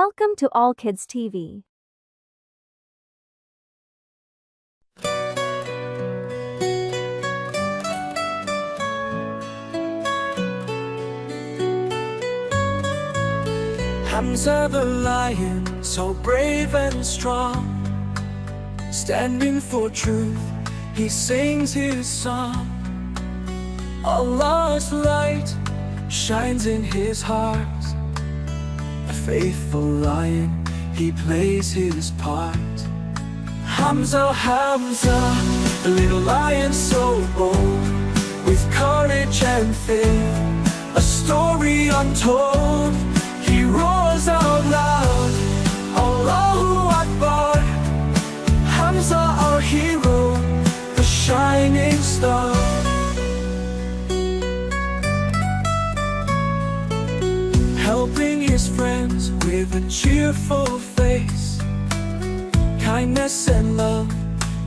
Welcome to All Kids TV. Hamza the lion, so brave and strong, standing for truth, he sings his song. Allah's light shines in his heart. A faithful lion, he plays his part. Hamza, Hamza, the little lion so bold, with courage and faith, a story untold. He roars out loud, Allahu Akbar. Hamza, our hero, the shining star. Helping his friends with a cheerful face, kindness and love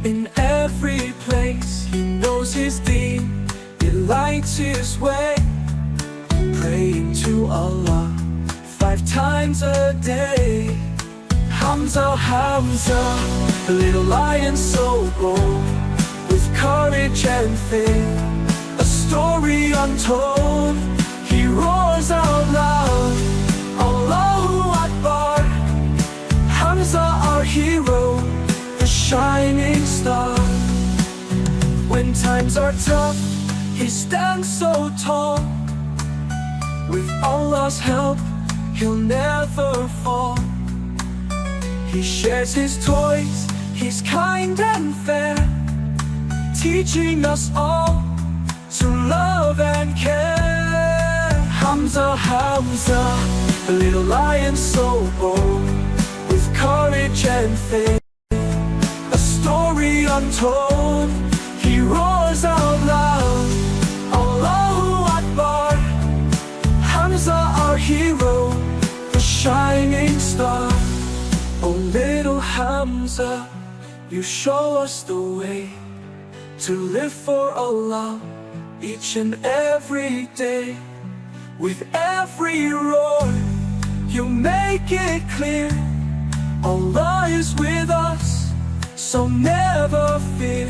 in every place. He knows his Deen, he lights his way, praying to Allah 5 times a day. Hamza, Hamza, the little lion so bold, with courage and faith, a story untold. He roars out loud, Allahu Akbar. Hamza, our hero, the shining star. When times are tough, he stands so tall. With Allah's help, he'll never fall. He shares his toys, he's kind and fair, teaching us all to love and care. Hamza, Hamza, the little lion so bold, with courage and faith, a story untold. He roars out loud, Allahu Akbar. Hamza, our hero, the shining star. Oh little Hamza, you show us the way to live for Allah each and every day. With every roar, you make it clear, Allah is with us, so never fear.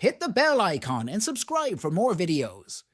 Hit the bell icon and subscribe for more videos.